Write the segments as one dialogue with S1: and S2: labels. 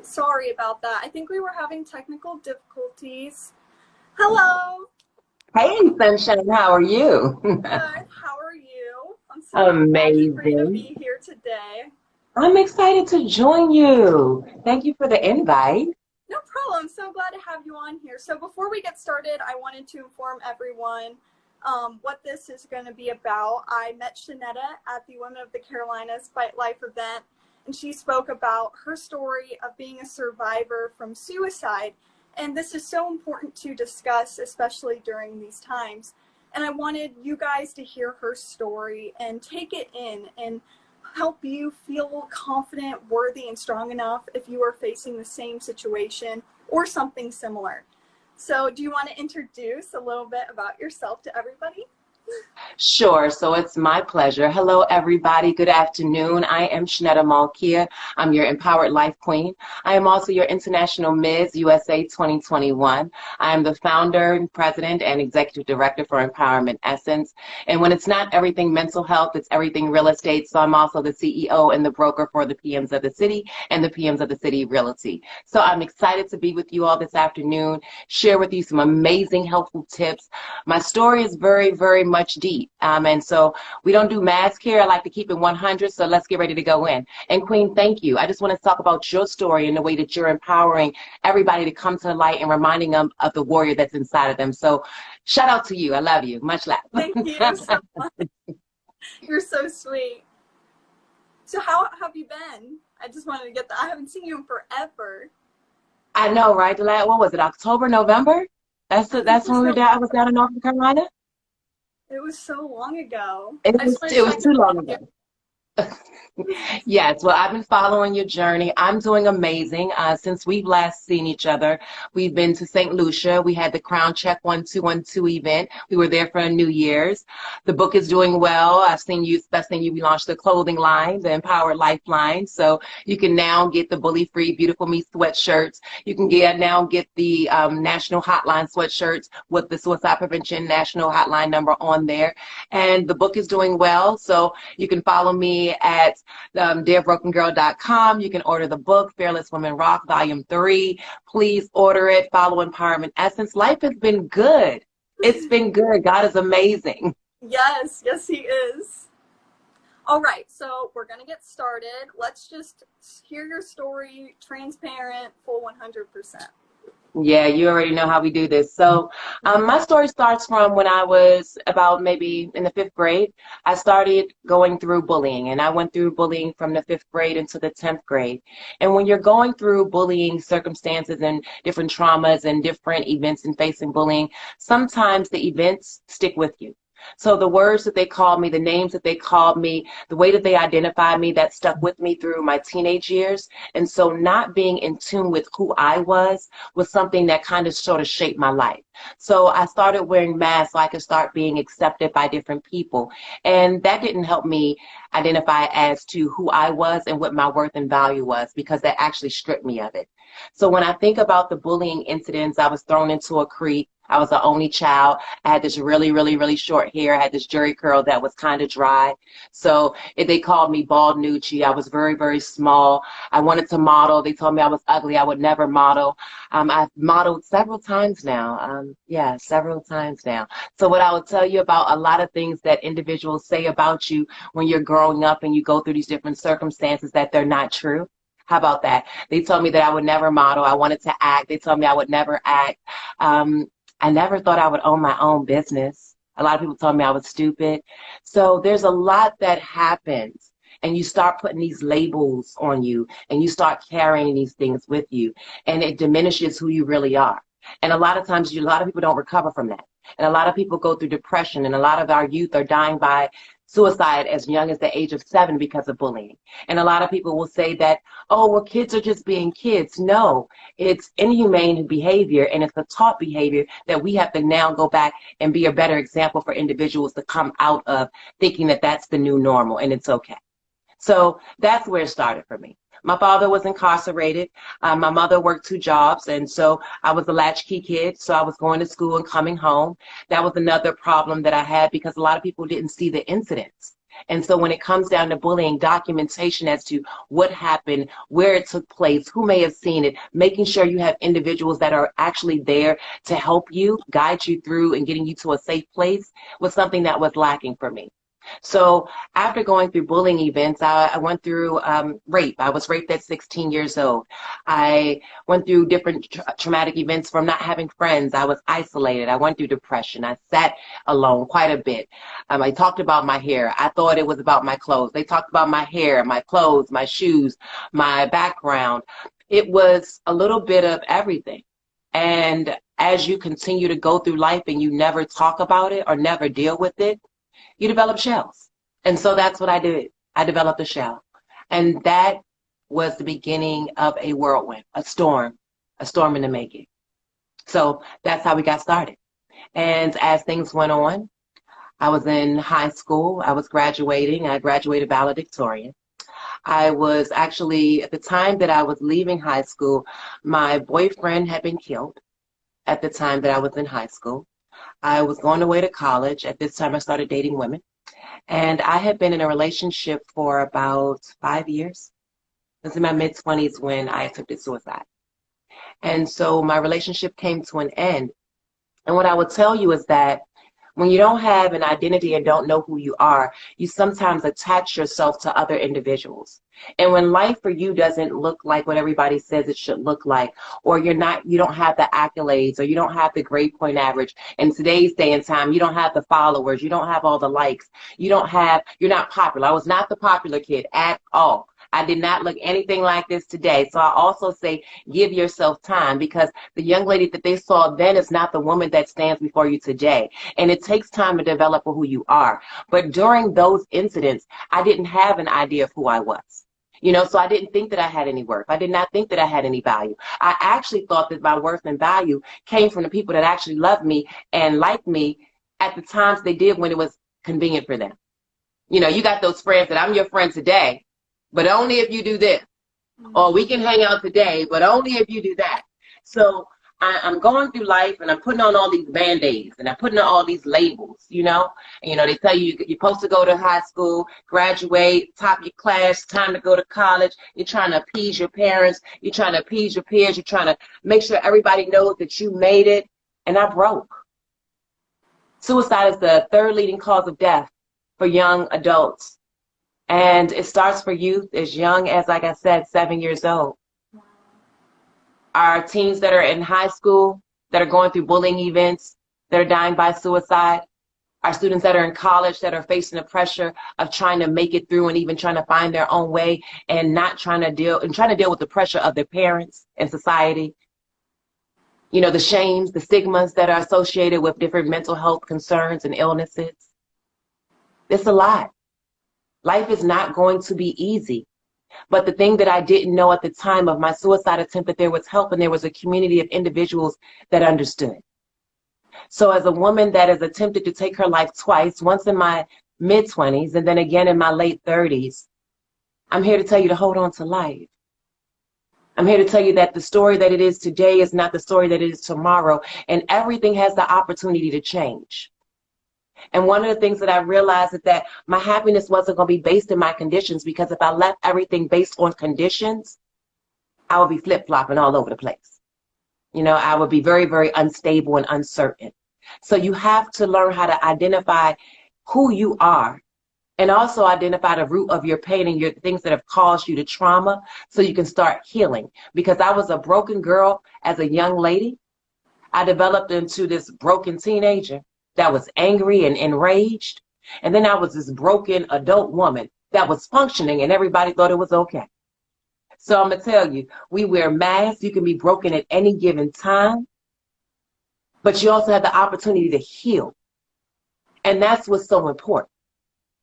S1: Sorry about that. I think we were having technical difficulties. Hello.
S2: Hey, Sunshine, how are you?
S1: Good. How are you? I'm so excited for you to
S2: Amazing.
S1: be here today.
S2: I'm excited to join you. Thank you for the invite.
S1: No problem. So glad to have you on here. So before we get started, I wanted to inform everyone what this is going to be about. I met Shenetta at the Women of the Carolinas Fight Life event, and she spoke about her story of being a survivor from suicide. And this is so important to discuss, especially during these times. And I wanted you guys to hear her story and take it in and help you feel confident, worthy, and strong enough if you are facing the same situation or something similar. So do you want to introduce a little bit about yourself to everybody?
S2: Sure, so it's my pleasure. Hello, everybody. Good afternoon. I am Shenetta Malkia. I'm your Empowered Life Queen. I am also your International Ms. USA 2021. I am the founder, president, and executive director for Empowerment Essence. And when it's not everything mental health, it's everything real estate. So I'm also the CEO and the broker for the PMs of the City and the PMs of the City Realty. So I'm excited to be with you all this afternoon, share with you some amazing, helpful tips. My story is very, very much deep. And so we don't do mask here. I like to keep it 100. So let's get ready to go in. And Queen, thank you. I just want to talk about your story and the way that you're empowering everybody to come to the light and reminding them of the warrior that's inside of them. So shout out to you. I love you. Much love.
S1: Thank you so much. You're so sweet. So how have you been? I just wanted to get that. I haven't seen you in forever.
S2: I know, right? What was it? October, November? That's when we were down. I was down in North Carolina.
S1: It was so long ago.
S2: It was too long ago. Yes, well, I've been following your journey. I'm doing amazing. Since we've last seen each other, we've been to St. Lucia. We had the Crown Check 1212 event. We were there for New Year's. The book is doing well. I've seen you, we launched the clothing line, the Empowered Life line. So you can now get the Bully Free Beautiful Me sweatshirts. You can now get the National Hotline sweatshirts with the Suicide Prevention National Hotline number on there. And the book is doing well. So you can follow me at dearbrokengirl.com. You can order the book, Fearless Women Rock, Volume 3. Please order it. Follow Empowerment Essence. Life has been good. It's been good. God is amazing.
S1: Yes, yes, he is. All right, so we're going to get started. Let's just hear your story, transparent, full 100%.
S2: Yeah, you already know how we do this. So my story starts from when I was about maybe in the 5th grade. I started going through bullying, and I went through bullying from the 5th grade into the 10th grade. And when you're going through bullying circumstances and different traumas and different events and facing bullying, sometimes the events stick with you. So the words that they called me, the names that they called me, the way that they identified me, that stuck with me through my teenage years. And so not being in tune with who I was something that kind of sort of shaped my life. So I started wearing masks so I could start being accepted by different people. And that didn't help me identify as to who I was and what my worth and value was, because that actually stripped me of it. So when I think about the bullying incidents, I was thrown into a creek. I was the only child. I had this really, really, really short hair. I had this jerry curl that was kind of dry. So they called me Bald Nucci. I was very, very small. I wanted to model. They told me I was ugly. I would never model. I've modeled several times now. Several times now. So what I will tell you about a lot of things that individuals say about you when you're growing up and you go through these different circumstances, that they're not true. How about that? They told me that I would never model. I wanted to act. They told me I would never act. I never thought I would own my own business. A lot of people told me I was stupid. So there's a lot that happens, and you start putting these labels on you, and you start carrying these things with you, and it diminishes who you really are. And a lot of times, a lot of people don't recover from that. And a lot of people go through depression, and a lot of our youth are dying by suicide as young as the age of 7 because of bullying. And a lot of people will say that, oh, well, kids are just being kids. No, it's inhumane behavior, and it's a taught behavior that we have to now go back and be a better example for individuals to come out of, thinking that that's the new normal and it's okay. So that's where it started for me. My father was incarcerated. My mother worked 2 jobs, and so I was a latchkey kid. So I was going to school and coming home. That was another problem that I had, because a lot of people didn't see the incidents. And so when it comes down to bullying, documentation as to what happened, where it took place, who may have seen it, making sure you have individuals that are actually there to help you, guide you through and getting you to a safe place was something that was lacking for me. So after going through bullying events, I went through rape. I was raped at 16 years old. I went through different traumatic events from not having friends. I was isolated. I went through depression. I sat alone quite a bit. I talked about my hair. I thought it was about my clothes. They talked about my hair, my clothes, my shoes, my background. It was a little bit of everything. And as you continue to go through life and you never talk about it or never deal with it, you develop shells. And so that's what I did. I developed a shell. And that was the beginning of a whirlwind, a storm in the making. So that's how we got started. And as things went on, I was in high school. I was graduating. I graduated valedictorian. I was actually, at the time that I was leaving high school, my boyfriend had been killed at the time that I was in high school. I was going away to college. At this time, I started dating women. And I had been in a relationship for about 5 years. I was in my mid-20s when I attempted suicide. And so my relationship came to an end. And what I would tell you is that when you don't have an identity and don't know who you are, you sometimes attach yourself to other individuals. And when life for you doesn't look like what everybody says it should look like, or you don't have the accolades, or you don't have the grade point average, in today's day and time, you don't have the followers, you don't have all the likes, you're not popular. I was not the popular kid at all. I did not look anything like this today. So I also say, give yourself time, because the young lady that they saw then is not the woman that stands before you today. And it takes time to develop who you are. But during those incidents, I didn't have an idea of who I was. So I didn't think that I had any worth. I did not think that I had any value. I actually thought that my worth and value came from the people that actually loved me and liked me at the times they did when it was convenient for them. You got those friends that I'm your friend today, but only if you do this. Or we can hang out today, but only if you do that. So I'm going through life and I'm putting on all these Band-Aids and I'm putting on all these labels, And, they tell you you're supposed to go to high school, graduate, top your class, time to go to college. You're trying to appease your parents. You're trying to appease your peers. You're trying to make sure everybody knows that you made it. And I broke. Suicide is the third leading cause of death for young adults. And it starts for youth as young as, like I said, 7 years old. Our teens that are in high school, that are going through bullying events, that are dying by suicide. Our students that are in college that are facing the pressure of trying to make it through and even trying to find their own way and trying to deal with the pressure of their parents and society. The shames, the stigmas that are associated with different mental health concerns and illnesses. It's a lot. Life is not going to be easy. But the thing that I didn't know at the time of my suicide attempt, that there was help and there was a community of individuals that understood. So as a woman that has attempted to take her life twice, once in my mid-20s and then again in my late 30s, I'm here to tell you to hold on to life. I'm here to tell you that the story that it is today is not the story that it is tomorrow, and everything has the opportunity to change. And one of the things that I realized is that my happiness wasn't going to be based in my conditions, because if I left everything based on conditions, I would be flip-flopping all over the place. I would be very, very unstable and uncertain. So you have to learn how to identify who you are and also identify the root of your pain and your things that have caused you to trauma, so you can start healing. Because I was a broken girl as a young lady. I developed into this broken teenager that was angry and enraged. And then I was this broken adult woman that was functioning and everybody thought it was okay. So I'm going to tell you, we wear masks. You can be broken at any given time, but you also have the opportunity to heal. And that's what's so important.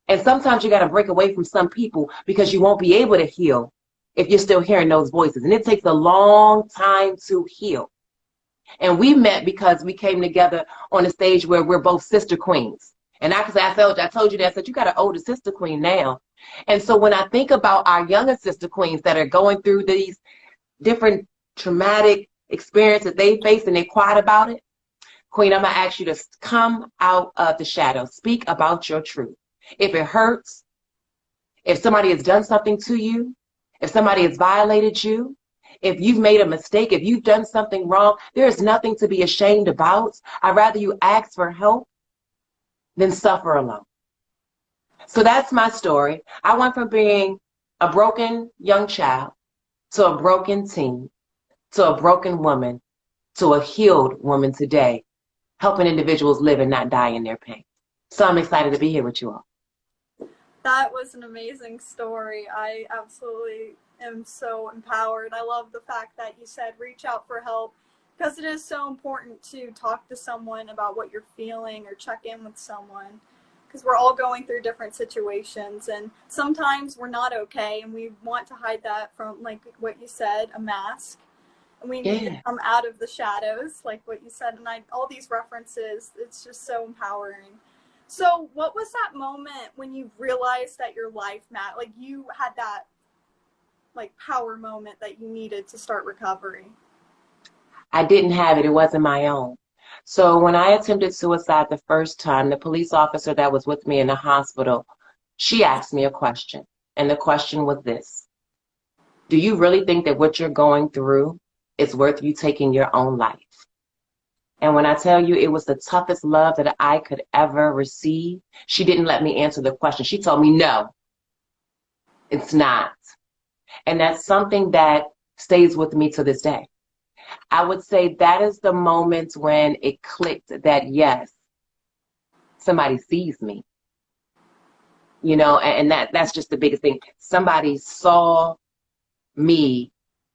S2: And sometimes you got to break away from some people, because you won't be able to heal if you're still hearing those voices. And it takes a long time to heal. And we met because we came together on a stage where we're both sister queens. And I told you that, I said, you got an older sister queen now. And so when I think about our younger sister queens that are going through these different traumatic experiences they face and they're quiet about it, Queen, I'm going to ask you to come out of the shadows. Speak about your truth. If it hurts, If somebody has done something to you, if somebody has violated you, if you've made a mistake, if you've done something wrong, there is nothing to be ashamed about. I'd rather you ask for help than suffer alone. So that's my story. I went from being a broken young child to a broken teen to a broken woman to a healed woman today, helping individuals live and not die in their pain. So I'm excited to be here with you all.
S1: That was an amazing story. I absolutely am so empowered. I love the fact that you said reach out for help, because it is so important to talk to someone about what you're feeling or check in with someone, because we're all going through different situations, and sometimes we're not okay and we want to hide that from, like what you said, a mask. And we need to come out of the shadows, like what you said, and all these references, it's just so empowering. So what was that moment when you realized that your life mattered? Like you had that like power moment that you needed to start recovery?
S2: I didn't have it. It wasn't my own. So when I attempted suicide the first time, the police officer that was with me in the hospital, she asked me a question. And the question was this: do you really think that what you're going through is worth you taking your own life? And when I tell you it was the toughest love that I could ever receive, she didn't let me answer the question. She told me, no, it's not. And that's something that stays with me to this day. I would say that is the moment when it clicked that, yes, somebody sees me. You know, and that's just the biggest thing. Somebody saw me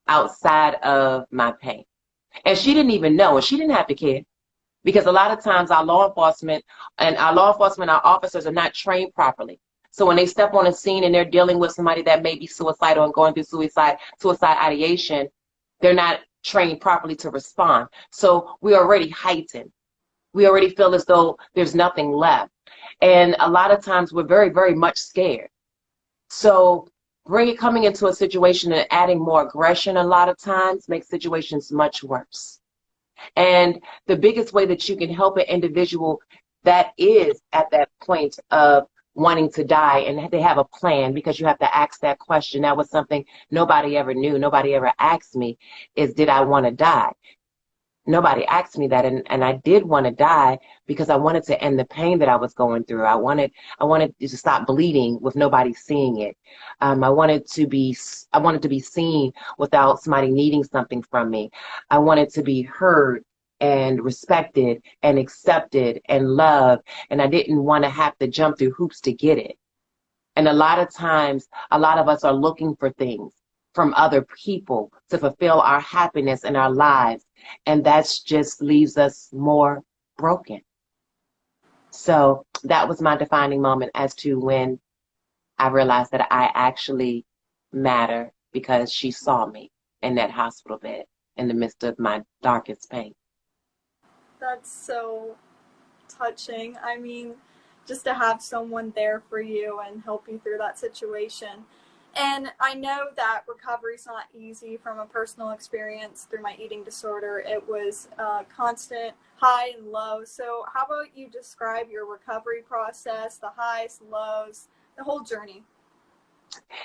S2: outside of my pain. And she didn't even know, and she didn't have to care, because a lot of times our law enforcement, our officers are not trained properly. So when they step on a scene and they're dealing with somebody that may be suicidal and going through suicide ideation, they're not trained properly to respond. So we're already heightened. We already feel as though there's nothing left. And a lot of times we're very, very much scared. So coming into a situation and adding more aggression a lot of times makes situations much worse. And the biggest way that you can help an individual that is at that point of wanting to die, and they have a plan, because you have to ask that question. That was something nobody ever knew. Nobody ever asked me, is did I want to die? Nobody asked me that, and I did want to die because I wanted to end the pain that I was going through. I wanted to stop bleeding with nobody seeing it. I wanted to be seen without somebody needing something from me. I wanted to be heard and respected and accepted and loved, and I didn't want to have to jump through hoops to get it. And a lot of times, a lot of us are looking for things from other people to fulfill our happiness in our lives. And that just leaves us more broken. So that was my defining moment as to when I realized that I actually matter, because she saw me in that hospital bed in the midst of my darkest pain.
S1: That's so touching. I mean, just to have someone there for you and help you through that situation. And I know that recovery's not easy. From a personal experience through my eating disorder, it was constant high and low. So how about you describe your recovery process, the highs, lows, the whole journey?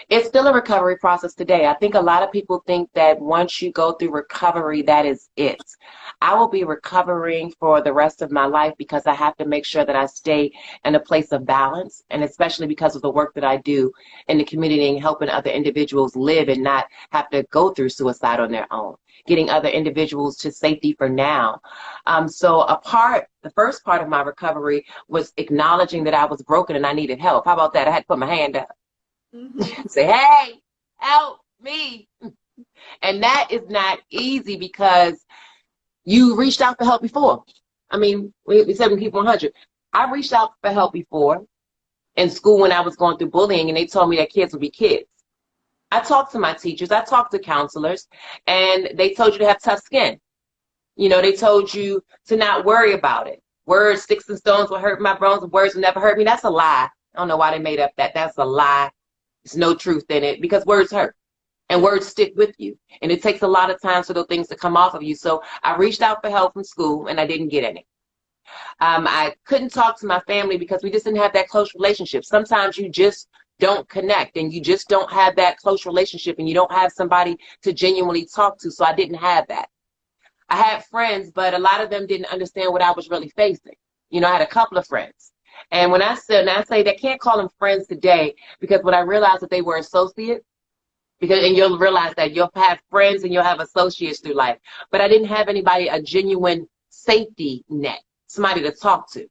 S2: It's still a recovery process today. I think a lot of people think that once you go through recovery, that is it. I will be recovering for the rest of my life, because I have to make sure that I stay in a place of balance, and especially because of the work that I do in the community and helping other individuals live and not have to go through suicide on their own, getting other individuals to safety for now. The first part of my recovery was acknowledging that I was broken and I needed help. How about that? I had to put my hand up. Mm-hmm. Say, hey, help me. And that is not easy, because you reached out for help before. I mean, we said we keep 100. I reached out for help before in school when I was going through bullying, and they told me that kids would be kids. I talked to my teachers, I talked to counselors, and they told you to have tough skin. You know, they told you to not worry about it. Words, sticks and stones will hurt my bones, words will never hurt me. That's a lie. I don't know why they made up that. That's a lie. There's no truth in it, because words hurt and words stick with you. And it takes a lot of time for those things to come off of you. So I reached out for help from school and I didn't get any. I couldn't talk to my family because we just didn't have that close relationship. Sometimes you just don't connect, and you just don't have that close relationship, and you don't have somebody to genuinely talk to. So I didn't have that. I had friends, but a lot of them didn't understand what I was really facing. You know, I had a couple of friends. And when I say they can't call them friends today, because when I realized that they were associates, because, and you'll realize that you'll have friends and you'll have associates through life. But I didn't have anybody, a genuine safety net, somebody to talk to.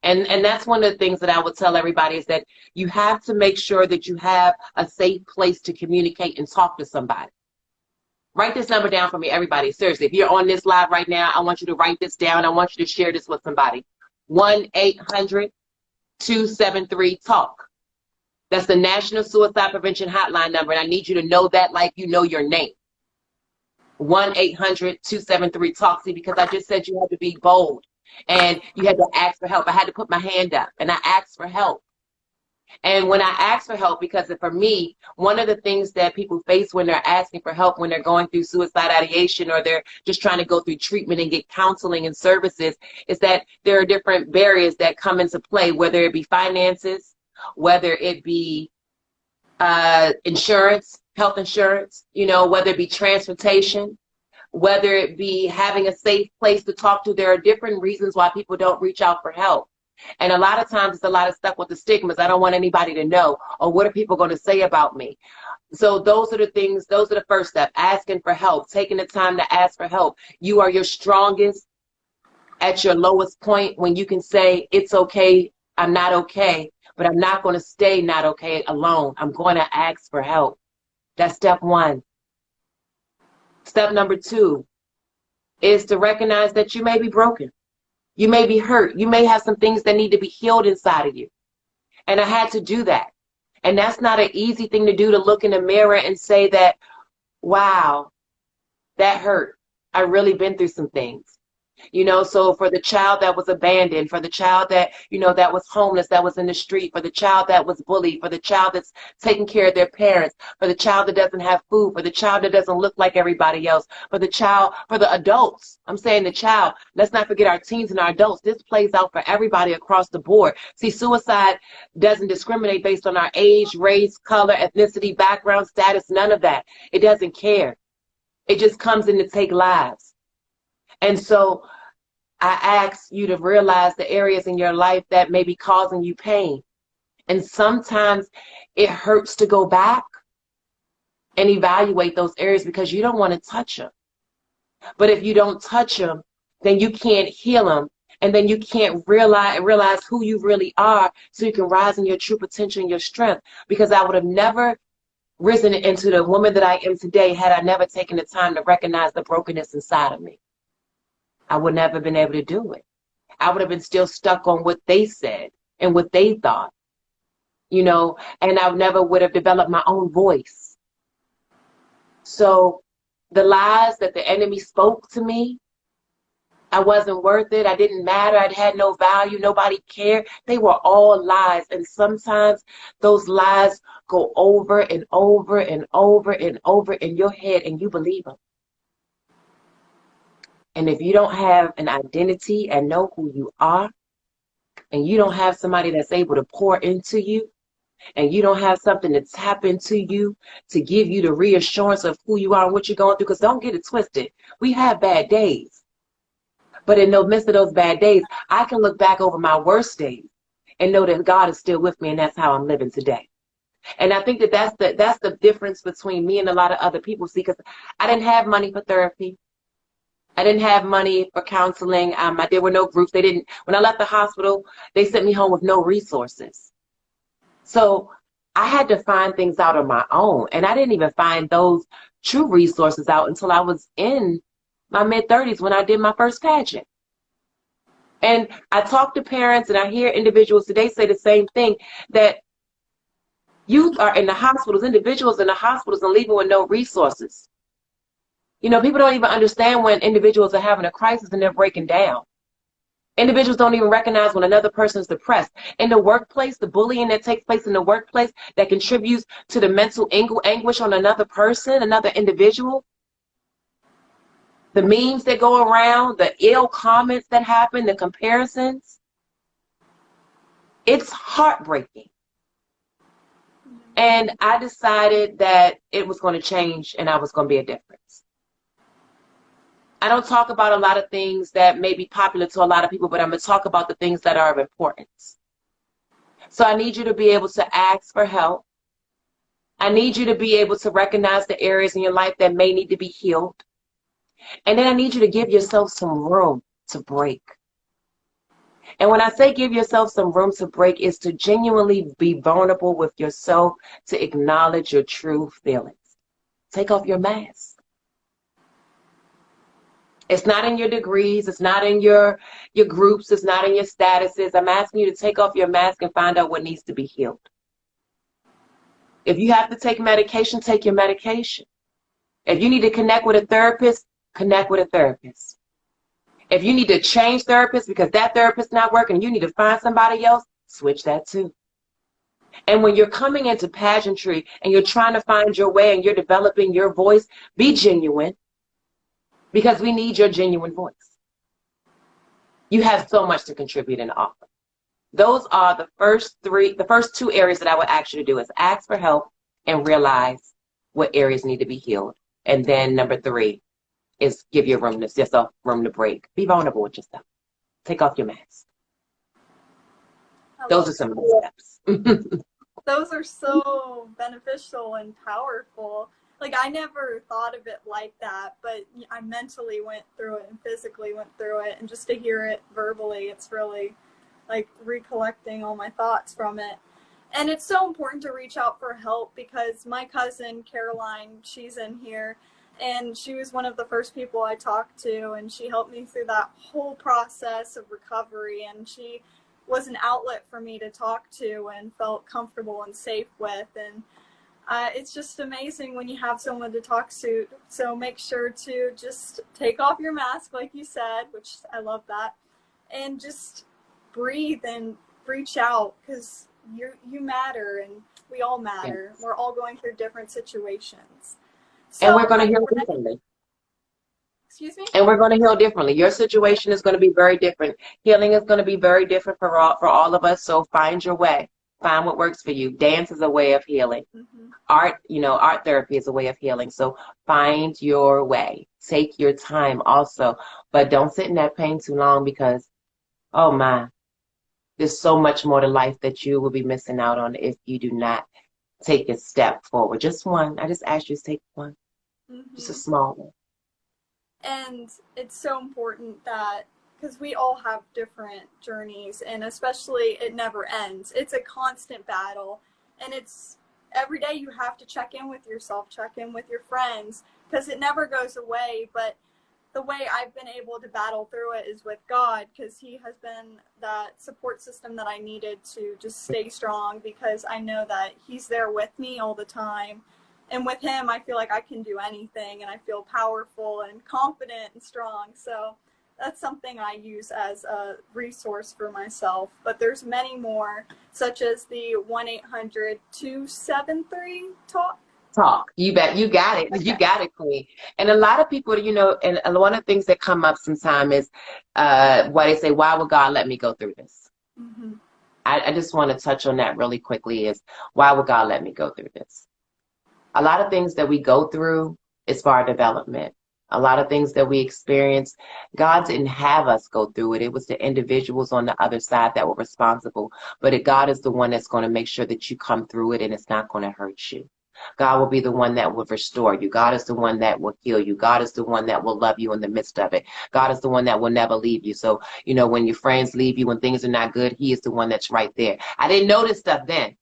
S2: And that's one of the things that I would tell everybody is that you have to make sure that you have a safe place to communicate and talk to somebody. Write this number down for me, everybody. Seriously, if you're on this live right now, I want you to write this down. I want you to share this with somebody. 1-800-273-TALK. That's the National Suicide Prevention Hotline number, and I need you to know that like you know your name. 1-800-273-TALK. See, because I just said you had to be bold, and you had to ask for help. I had to put my hand up, and I asked for help. And when I asked for help, because for me, one of the things that people face when they're asking for help, when they're going through suicide ideation, or they're just trying to go through treatment and get counseling and services, is that there are different barriers that come into play, whether it be finances, whether it be insurance, health insurance, you know, whether it be transportation, whether it be having a safe place to talk to. There are different reasons why people don't reach out for help. And a lot of times it's a lot of stuff with the stigmas. I don't want anybody to know, or what are people going to say about me? So those are the things, those are the first step, asking for help, taking the time to ask for help. You are your strongest at your lowest point when you can say, it's okay, I'm not okay, but I'm not going to stay not okay alone. I'm going to ask for help. That's step one. Step number two is to recognize that you may be broken. You may be hurt. You may have some things that need to be healed inside of you. And I had to do that. And that's not an easy thing to do, to look in the mirror and say that, wow, that hurt. I really been through some things. You know, so for the child that was abandoned, for the child that, you know, that was homeless, that was in the street, for the child that was bullied, for the child that's taking care of their parents, for the child that doesn't have food, for the child that doesn't look like everybody else, for the child, for the adults. I'm saying the child. Let's not forget our teens and our adults. This plays out for everybody across the board. See, suicide doesn't discriminate based on our age, race, color, ethnicity, background, status, none of that. It doesn't care. It just comes in to take lives. And so I ask you to realize the areas in your life that may be causing you pain. And sometimes it hurts to go back and evaluate those areas because you don't want to touch them. But if you don't touch them, then you can't heal them. And then you can't realize who you really are, so you can rise in your true potential and your strength. Because I would have never risen into the woman that I am today had I never taken the time to recognize the brokenness inside of me. I would never have been able to do it. I would have been still stuck on what they said and what they thought, you know, and I never would have developed my own voice. So the lies that the enemy spoke to me, I wasn't worth it, I didn't matter, I had no value, nobody cared, they were all lies. And sometimes those lies go over and over and over and over in your head, and you believe them. And if you don't have an identity and know who you are, and you don't have somebody that's able to pour into you, and you don't have something to tap into you to give you the reassurance of who you are and what you're going through, because don't get it twisted. We have bad days. But in the midst of those bad days, I can look back over my worst days and know that God is still with me, and that's how I'm living today. And I think that that's the difference between me and a lot of other people. See, because I didn't have money for therapy. I didn't have money for counseling. There were no groups. When I left the hospital, they sent me home with no resources. So I had to find things out on my own. And I didn't even find those true resources out until I was in my mid-30s when I did my first pageant. And I talk to parents, and I hear individuals today say the same thing, that youth are in the hospitals, individuals in the hospitals, and leaving with no resources. You know, people don't even understand when individuals are having a crisis and they're breaking down. Individuals don't even recognize when another person is depressed. In the workplace, the bullying that takes place in the workplace that contributes to the mental anguish on another person, another individual. The memes that go around, the ill comments that happen, the comparisons. It's heartbreaking. And I decided that it was going to change and I was going to be a difference. I don't talk about a lot of things that may be popular to a lot of people, but I'm going to talk about the things that are of importance. So I need you to be able to ask for help. I need you to be able to recognize the areas in your life that may need to be healed. And then I need you to give yourself some room to break. And when I say give yourself some room to break, is to genuinely be vulnerable with yourself, to acknowledge your true feelings. Take off your mask. It's not in your degrees. It's not in your groups. It's not in your statuses. I'm asking you to take off your mask and find out what needs to be healed. If you have to take medication, take your medication. If you need to connect with a therapist, connect with a therapist. If you need to change therapists because that therapist's not working, you need to find somebody else, switch that too. And when you're coming into pageantry and you're trying to find your way and you're developing your voice, be genuine, because we need your genuine voice. You have so much to contribute and offer. Those are the first two areas that I would ask you to do, is ask for help and realize what areas need to be healed. And then number 3 is give yourself room to break. Be vulnerable with yourself. Take off your mask. Those are some of the steps.
S1: Those are so beneficial and powerful. Like, I never thought of it like that, but I mentally went through it and physically went through it. And just to hear it verbally, it's really like recollecting all my thoughts from it. And it's so important to reach out for help, because my cousin Caroline, she's in here, and she was one of the first people I talked to, and she helped me through that whole process of recovery, and she was an outlet for me to talk to and felt comfortable and safe with. And it's just amazing when you have someone to talk to. So make sure to just take off your mask, like you said, which I love that, and just breathe and reach out, because you matter and we all matter. We're all going through different situations. So,
S2: and we're going to heal differently.
S1: Excuse me?
S2: And we're going to heal differently. Your situation is going to be very different. Healing is going to be very different for all of us. So find your way. Find what works for you. Dance is a way of healing. Mm-hmm. Art therapy is a way of healing. So find your way. Take your time also. But don't sit in that pain too long, because, oh my, there's so much more to life that you will be missing out on if you do not take a step forward. Just one. I just asked you to take one. Mm-hmm. Just a small one.
S1: And it's so important that, because we all have different journeys, and especially it never ends. It's a constant battle, and it's every day you have to check in with yourself, check in with your friends, because it never goes away. But the way I've been able to battle through it is with God, because He has been that support system that I needed to just stay strong, because I know that He's there with me all the time. And with Him, I feel like I can do anything, and I feel powerful and confident and strong. So that's something I use as a resource for myself. But there's many more, such as the 1-800-273-TALK.
S2: Talk. You bet. You got it. Okay. You got it, Queen. And a lot of people, and one of the things that come up sometimes is why they say, why would God let me go through this? Mm-hmm. I just want to touch on that really quickly, is why would God let me go through this? A lot of things that we go through is for our development. A lot of things that we experience, God didn't have us go through it. It was the individuals on the other side that were responsible. But God is the one that's going to make sure that you come through it and it's not going to hurt you. God will be the one that will restore you. God is the one that will heal you. God is the one that will love you in the midst of it. God is the one that will never leave you. So, when your friends leave you, when things are not good, He is the one that's right there. I didn't know this stuff then.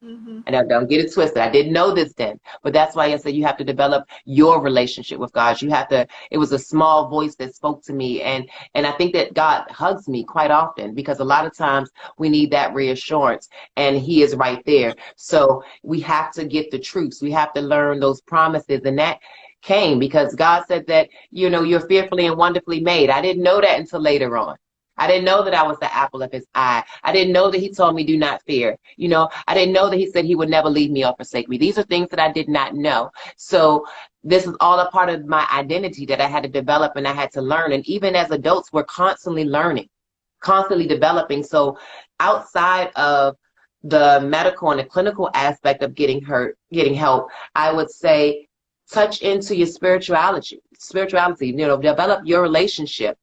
S2: Mm-hmm. And don't get it twisted. I didn't know this then, but that's why I said you have to develop your relationship with God. It was a small voice that spoke to me, and I think that God hugs me quite often, because a lot of times we need that reassurance, and He is right there. So we have to get the truths. We have to learn those promises, and that came because God said that, you're fearfully and wonderfully made. I didn't know that until later on. I didn't know that I was the apple of His eye. I didn't know that He told me, do not fear. I didn't know that He said He would never leave me or forsake me. These are things that I did not know. So this is all a part of my identity that I had to develop and I had to learn. And even as adults, we're constantly learning, constantly developing. So outside of the medical and the clinical aspect of getting help, I would say touch into your spirituality, you know, develop your relationship.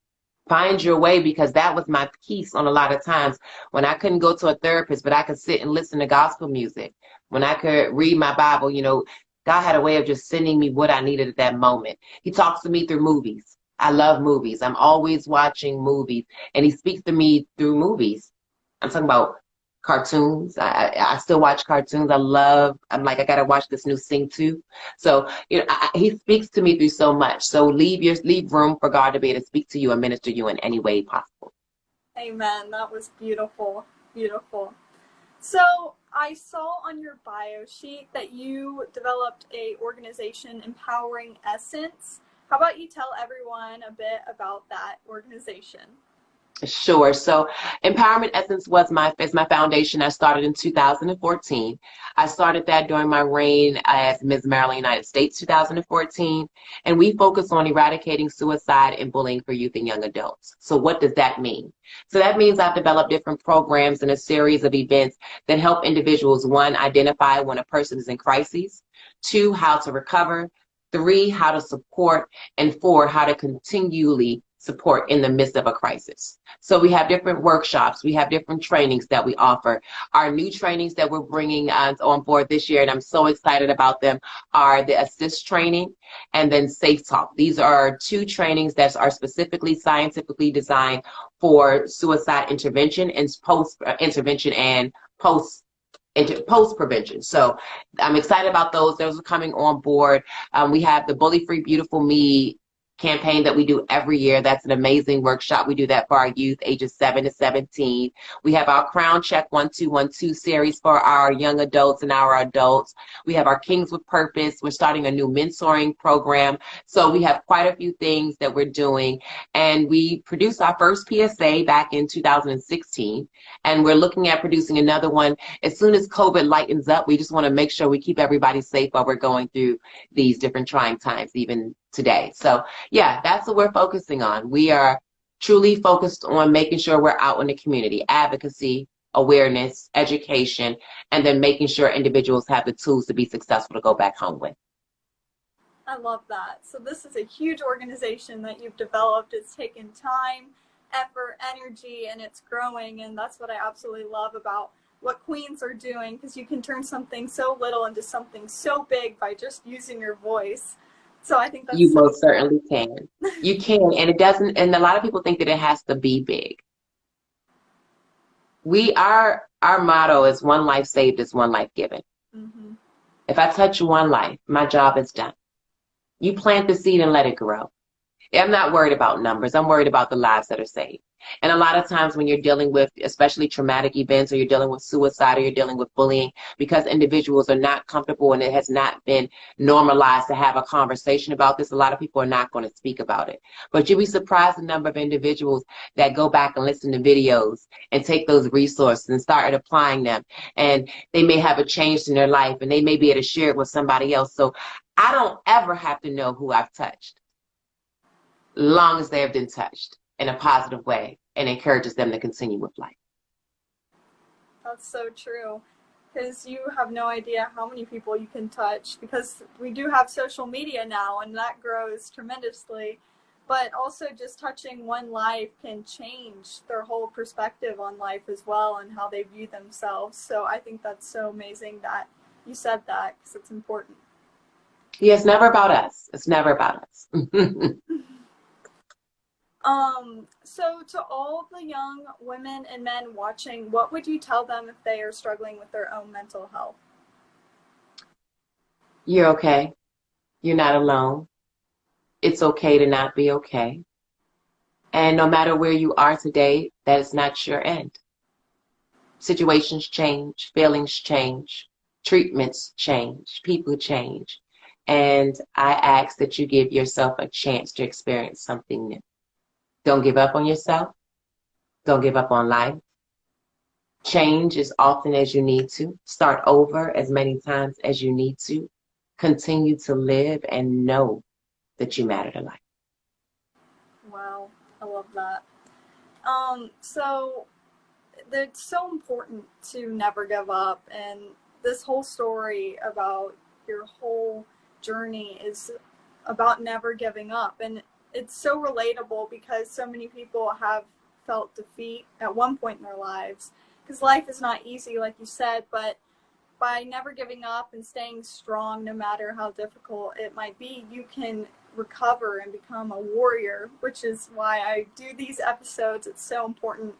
S2: Find your way, because that was my peace on a lot of times when I couldn't go to a therapist, but I could sit and listen to gospel music. When I could read my Bible, you know, God had a way of just sending me what I needed at that moment. He talks to me through movies. I love movies. I'm always watching movies, and he speaks to me through movies. I'm talking about cartoons. I still watch cartoons. I'm like, I gotta watch this new Sing 2. So, you know, he speaks to me through so much. So leave room for God to be able to speak to you and minister you in any way possible.
S1: Amen. That was beautiful. Beautiful. So I saw on your bio sheet that you developed a organization, Empowering Essence. How about you tell everyone a bit about that organization?
S2: Sure. So Empowerment Essence is my foundation. I started in 2014. I started that during my reign as Ms. Maryland, United States, 2014. And we focus on eradicating suicide and bullying for youth and young adults. So what does that mean? So that means I've developed different programs and a series of events that help individuals, one, identify when a person is in crisis, two, how to recover, three, how to support, and four, how to continually support in the midst of a crisis. So we have different workshops, we have different trainings that we offer. Our new trainings that we're bringing on board this year, and I'm so excited about them, are the Assist training and then Safe Talk. These are two trainings that are specifically scientifically designed for suicide intervention and post-intervention and post-prevention. So I'm excited about those. Those are coming on board. We have the Bully Free Beautiful Me campaign that we do every year. That's an amazing workshop. We do that for our youth ages 7 to 17. We have our Crown Check 1212 series for our young adults and our adults. We have our Kings with Purpose. We're starting a new mentoring program. So we have quite a few things that we're doing. And we produced our first PSA back in 2016. And we're looking at producing another one as soon as COVID lightens up. We just want to make sure we keep everybody safe while we're going through these different trying times, even today. So yeah, that's what we're focusing on. We are truly focused on making sure we're out in the community, advocacy, awareness, education, and then making sure individuals have the tools to be successful to go back home with.
S1: I love that. So this is a huge organization that you've developed. It's taken time, effort, energy, and it's growing. And that's what I absolutely love about what Queens are doing, because you can turn something so little into something so big by just using your voice. So I think that's
S2: You
S1: so
S2: most certainly can. You can, and it doesn't, and a lot of people think that it has to be big. Our motto is one life saved is one life given.
S1: Mm-hmm.
S2: If I touch one life, my job is done. You plant the seed and let it grow. I'm not worried about numbers. I'm worried about the lives that are saved. And a lot of times when you're dealing with especially traumatic events, or you're dealing with suicide, or you're dealing with bullying, because individuals are not comfortable and it has not been normalized to have a conversation about this, a lot of people are not going to speak about it. But you'll be surprised the number of individuals that go back and listen to videos and take those resources and start applying them. And they may have a change in their life, and they may be able to share it with somebody else. So I don't ever have to know who I've touched, long as they have been touched in a positive way, and encourages them to continue with life.
S1: That's so true, because you have no idea how many people you can touch, because we do have social media now, and that grows tremendously. But also just touching one life can change their whole perspective on life as well, and how they view themselves. So I think that's so amazing that you said that, because it's important.
S2: Yeah, it's never about us. It's never about us.
S1: So to all the young women and men watching, what would you tell them if they are struggling with their own mental health?
S2: You're okay. You're not alone. It's okay to not be okay. And no matter where you are today, that is not your end. Situations change, feelings change, treatments change, people change. And I ask that you give yourself a chance to experience something new. Don't give up on yourself. Don't give up on life. Change as often as you need to. Start over as many times as you need to. Continue to live and know that you matter to life.
S1: Wow, I love that. So it's so important to never give up. And this whole story about your whole journey is about never giving up. And it's so relatable because so many people have felt defeat at one point in their lives, because life is not easy, like you said, but by never giving up and staying strong, no matter how difficult it might be, you can recover and become a warrior, which is why I do these episodes. It's so important.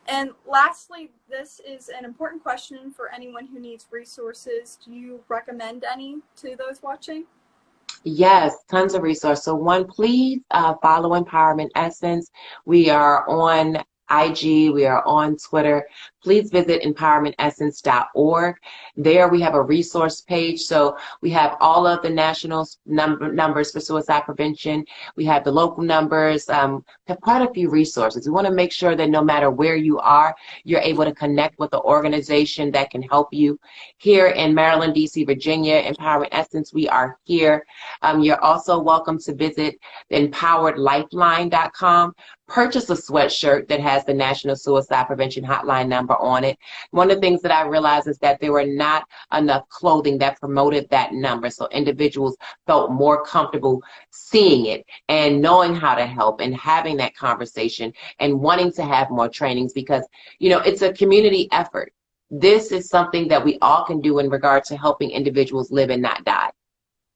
S1: And lastly, this is an important question for anyone who needs resources. Do you recommend any to those watching?
S2: Yes, tons of resources. So one, please follow Empowerment Essence. We are on IG, we are on Twitter. Please visit empowermentessence.org. There we have a resource page. So we have all of the national numbers for suicide prevention. We have the local numbers, have quite a few resources. We want to make sure that no matter where you are, you're able to connect with the organization that can help you. Here in Maryland, DC, Virginia, Empowerment Essence, we are here. You're also welcome to visit empoweredlifeline.com. Purchase a sweatshirt that has the National Suicide Prevention Hotline number on it. One of the things that I realized is that there were not enough clothing that promoted that number, so individuals felt more comfortable seeing it and knowing how to help and having that conversation and wanting to have more trainings, because, you know, it's a community effort. This is something that we all can do in regard to helping individuals live and not die.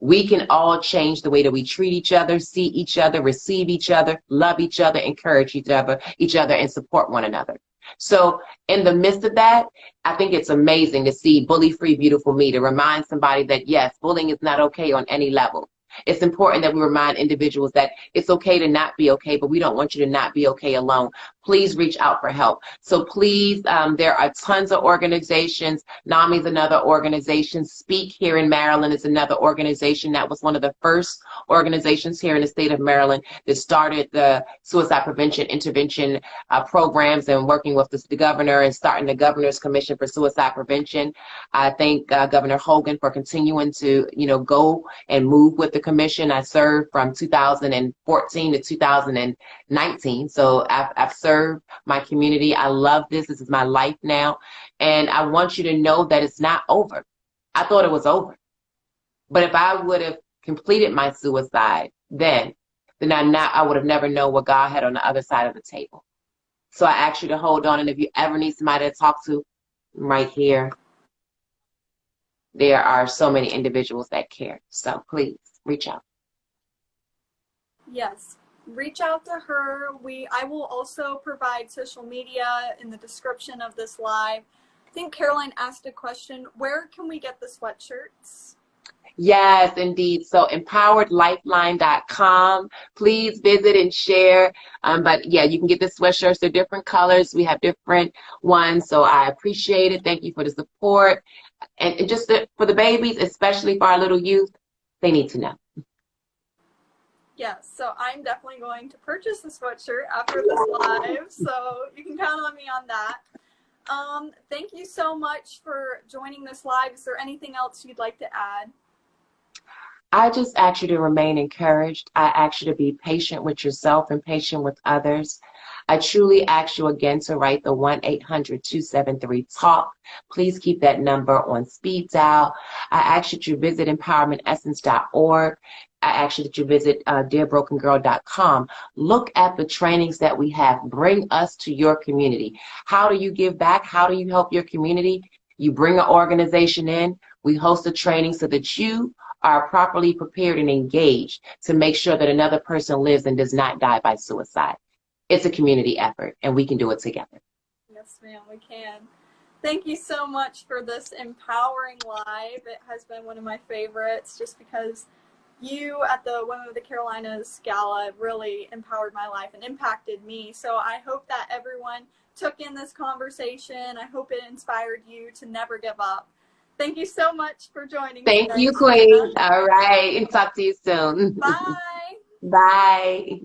S2: We can all change the way that we treat each other, see each other, receive each other, love each other, encourage each other, and support one another. So in the midst of that, I think it's amazing to see Bully Free Beautiful Me, to remind somebody that, yes, bullying is not okay on any level. It's important that we remind individuals that it's okay to not be okay, but we don't want you to not be okay alone. Please reach out for help. So please, there are tons of organizations. NAMI is another organization. Speak here in Maryland is another organization. That was one of the first organizations here in the state of Maryland that started the suicide prevention intervention programs, and working with the governor and starting the Governor's Commission for Suicide Prevention. I thank Governor Hogan for continuing to, go and move with the commission. I served from 2014 to 2019. So I've served my community. I love this. This is my life now. And I want you to know that it's not over. I thought it was over. But if I would have completed my suicide then I would have never known what God had on the other side of the table. So I ask you to hold on. And if you ever need somebody to talk to, I'm right here. There are so many individuals that care. So please reach out.
S1: Yes, reach out to her. I will also provide social media in the description of this live. I think Caroline asked a question. Where can we get the sweatshirts?
S2: Yes, indeed. So empoweredlifeline.com. Please visit and share. But yeah, you can get the sweatshirts. They're different colors. We have different ones. So I appreciate it. Thank you for the support. And just for the babies, especially for our little youth, they need to know.
S1: Yes, so I'm definitely going to purchase the sweatshirt after this live. So you can count on me on that. Thank you so much for joining this live. Is there anything else you'd like to add?
S2: I just ask you to remain encouraged. I ask you to be patient with yourself and patient with others. I truly ask you again to write the 1-800-273-TALK. Please keep that number on speed dial. I ask you to visit empowermentessence.org. I ask you that you visit dearbrokengirl.com. Look at the trainings that we have. Bring us to your community. How do you give back? How do you help your community? You bring an organization in. We host a training so that you are properly prepared and engaged to make sure that another person lives and does not die by suicide. It's a community effort, and we can do it together.
S1: Yes, ma'am, we can. Thank you so much for this empowering live. It has been one of my favorites just because you at the Women of the Carolinas Gala really empowered my life and impacted me. So I hope that everyone took in this conversation. I hope it inspired you to never give up. Thank you so much for joining.
S2: Thank you, Queen. All right. And talk to you soon.
S1: Bye.
S2: Bye.